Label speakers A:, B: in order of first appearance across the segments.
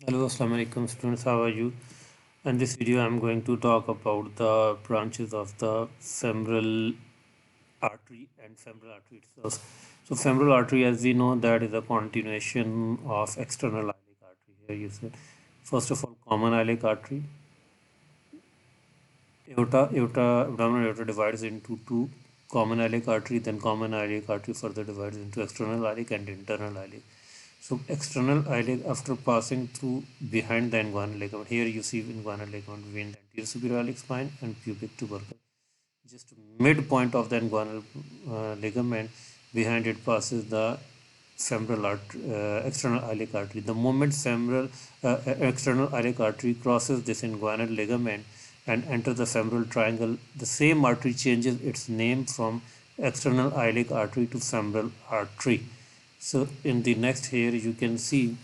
A: Hello, Assalamu alaikum students, how are you? In this video, I'm going to talk about the branches of the femoral artery and femoral artery itself. So, femoral artery, as we know, that is a continuation of external iliac artery. Here you see, first of all, common iliac artery, abdominal aorta divides into two common iliac artery, then common iliac artery further divides into external iliac and internal iliac. So external iliac after passing through behind the inguinal ligament. Here you see inguinal ligament between the anterior superior iliac spine and pubic tubercle. Just midpoint of the inguinal ligament, behind it passes the femoral artery, external iliac artery. The moment external iliac artery crosses this inguinal ligament and enters the femoral triangle, the same artery changes its name from external iliac artery to femoral artery. So in the next here you can see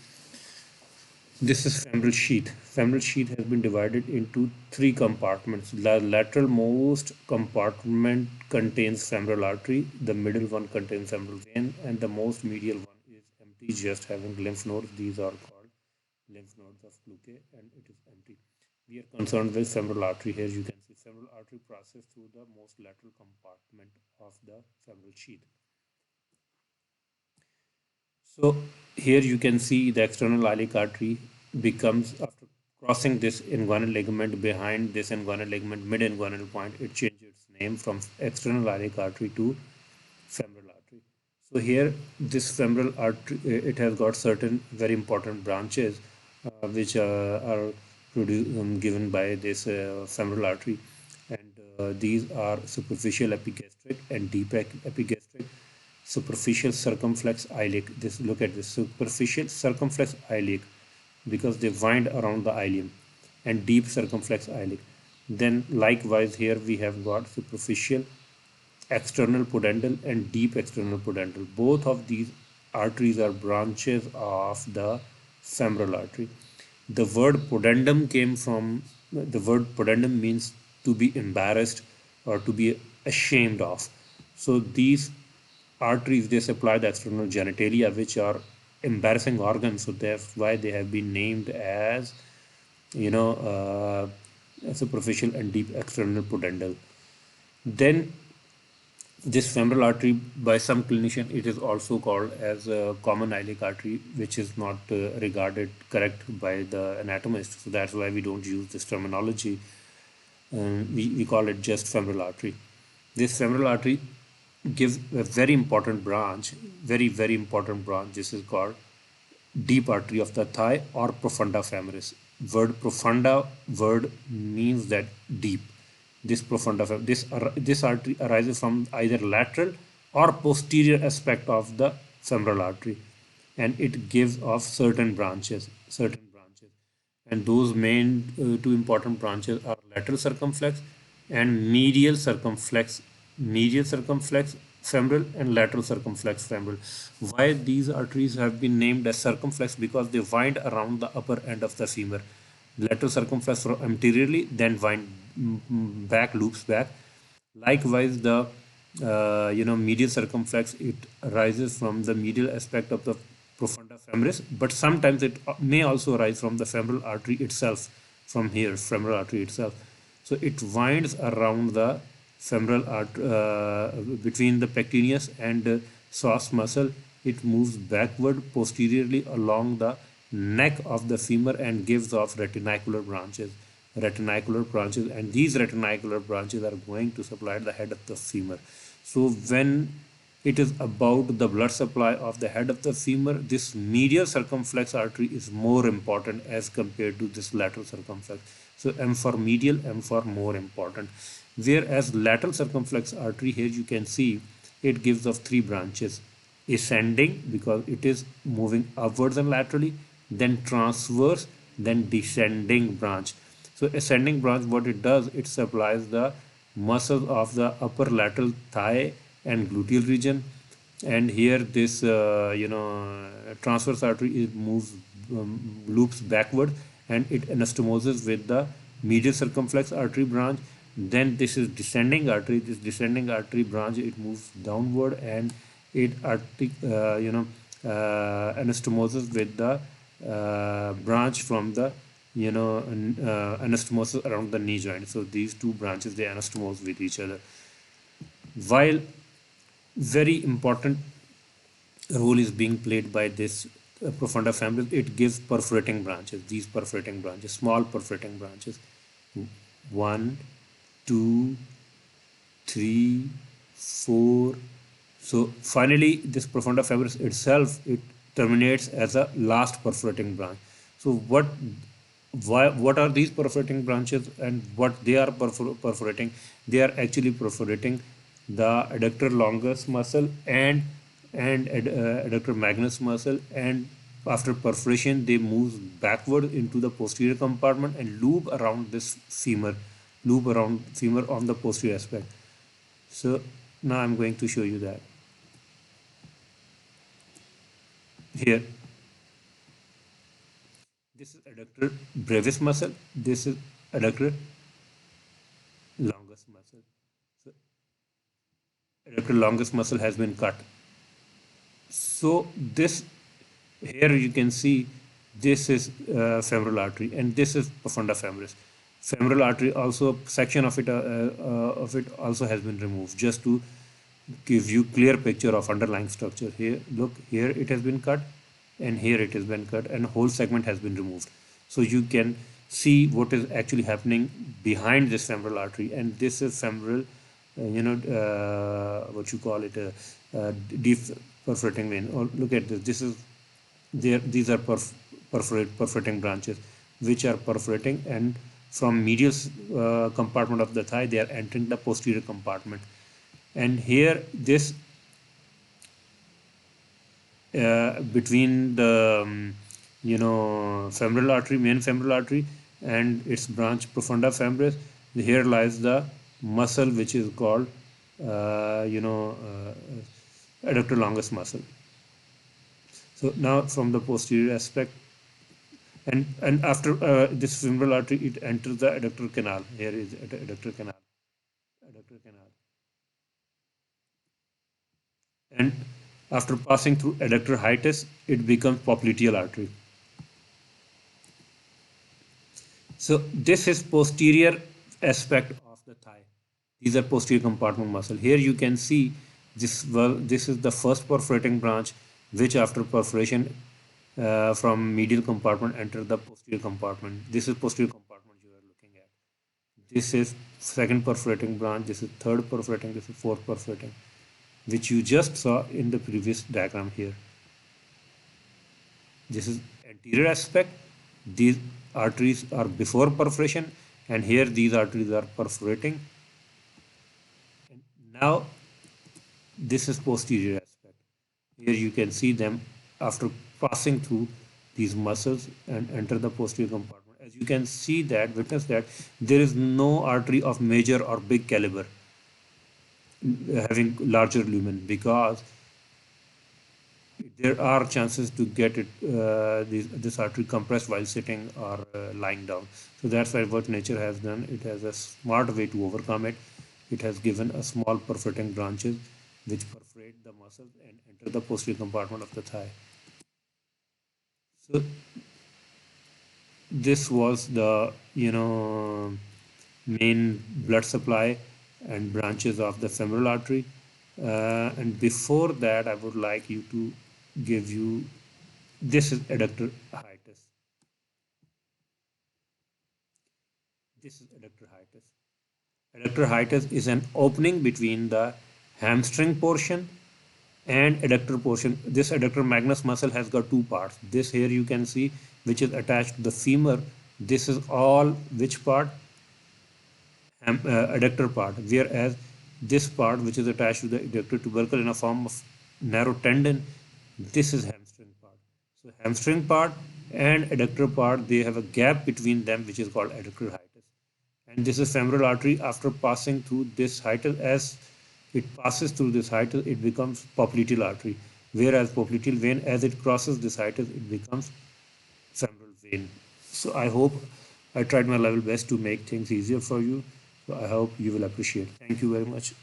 A: this is femoral sheath. Femoral sheath has been divided into three compartments. The lateral most compartment contains femoral artery, the middle one contains femoral vein, and the most medial one is empty, just having lymph nodes. These are called lymph nodes of Fluke, and it is empty. We are concerned with femoral artery. Here you can see femoral artery passes through the most lateral compartment of the femoral sheath. So here you can see the external iliac artery becomes, after crossing this inguinal ligament behind this inguinal ligament mid inguinal point, it changes its name from external iliac artery to femoral artery. So here this femoral artery, it has got certain very important branches which are given by this femoral artery, and these are superficial epigastric and deep epigastric. Superficial circumflex iliac. This, look at this, superficial circumflex iliac, because they wind around the ilium, and deep circumflex iliac. Then likewise here we have got superficial external pudendal and deep external pudendal. Both of these arteries are branches of the femoral artery. The word pudendum came from, the word pudendum means to be embarrassed or to be ashamed of. So these arteries, they supply the external genitalia, which are embarrassing organs. So that's why they have been named as, you know, superficial and deep external pudendal. Then this femoral artery, by some clinician, it is also called as a common iliac artery, which is not regarded correct by the anatomist. So that's why we don't use this terminology. We call it just femoral artery. This femoral artery gives a very important branch, very important branch. This is called deep artery of the thigh or profunda femoris. Word profunda word means that deep. This profunda this artery arises from either lateral or posterior aspect of the femoral artery, and it gives off certain branches, and those main two important branches are lateral circumflex and medial circumflex femoral and lateral circumflex femoral. Why these arteries have been named as circumflex? Because they wind around the upper end of the femur. Lateral circumflex from anteriorly, then wind back, loops back. Likewise, the medial circumflex, it arises from the medial aspect of the profunda femoris, but sometimes it may also arise from the femoral artery itself, from here, femoral artery itself. So it winds around the femoral artery between the pectineus and psoas muscle. It moves backward posteriorly along the neck of the femur and gives off retinacular branches, and these retinacular branches are going to supply the head of the femur. So when it is about the blood supply of the head of the femur, this medial circumflex artery is more important as compared to this lateral circumflex. So M for medial, M for more important. Whereas lateral circumflex artery, here you can see it gives of three branches: ascending, because it is moving upwards and laterally, then transverse, then descending branch. So ascending branch, what it does, it supplies the muscles of the upper lateral thigh and gluteal region, and here this transverse artery, it moves, loops backward, and it anastomoses with the medial circumflex artery branch. Then this is descending artery. This descending artery branch, it moves downward, and it anastomoses with the branch from the anastomosis around the knee joint. So these two branches, they anastomose with each other. While very important role is being played by this profunda family, it gives perforating branches. These perforating branches, small perforating branches, one, two, three, four. So finally, this profunda fibers itself, it terminates as a last perforating branch. So what are these perforating branches and what they are perforating? They are actually perforating the adductor longus muscle and adductor magnus muscle, and after perforation they move backward into the posterior compartment and loop around this femur, loop around femur on the posterior aspect. So now I'm going to show you that here. This is adductor brevis muscle. This is adductor longus muscle. So adductor longus muscle has been cut. So this here you can see this is femoral artery and this is profunda femoris. Femoral artery also section of it also has been removed just to give you clear picture of underlying structure. Here, look, here it has been cut and here it has been cut and whole segment has been removed. So you can see what is actually happening behind this femoral artery, and this is femoral, what you call it, deep perforating vein. Or look at this. This is there. These are perforating branches, which are perforating, and from medial compartment of the thigh, they are entering the posterior compartment. And here, this between the femoral artery, main femoral artery, and its branch profunda femoris, here lies the muscle which is called adductor longus muscle. So now from the posterior aspect, and after this femoral artery, it enters the adductor canal. Here is adductor canal, adductor canal, and after passing through adductor hiatus, it becomes popliteal artery. So this is posterior aspect of the thigh. These are posterior compartment muscle. Here you can see this. Well, this is the first perforating branch, which after perforation from medial compartment enter the posterior compartment. This is posterior compartment you are looking at. This is second perforating branch. This is third perforating. This is fourth perforating, which you just saw in the previous diagram here. This is anterior aspect. These arteries are before perforation, and here these arteries are perforating. And now this is posterior aspect. Here you can see them after passing through these muscles and enter the posterior compartment. As you can see that, witness that, there is no artery of major or big caliber having larger lumen, because there are chances to get it this artery compressed while sitting or lying down. So that's why what nature has done, it has a smart way to overcome it. It has given a small perforating branches which perforate the muscles and enter the posterior compartment of the thigh. So this was the main blood supply and branches of the femoral artery. And before that, I would like you to give you, this is adductor hiatus. This is adductor hiatus. Adductor hiatus is an opening between the hamstring portion and adductor portion. This adductor magnus muscle has got two parts. This here you can see, which is attached to the femur. This is all which part? Adductor part, whereas this part which is attached to the adductor tubercle in a form of narrow tendon, this is hamstring part. So hamstring part and adductor part, they have a gap between them which is called adductor hiatus. And this is femoral artery. After passing through this hiatus, as it passes through this hiatus, it becomes popliteal artery, whereas popliteal vein, as it crosses this hiatus, it becomes femoral vein. So I hope I tried my level best to make things easier for you. So I hope you will appreciate. Thank you very much.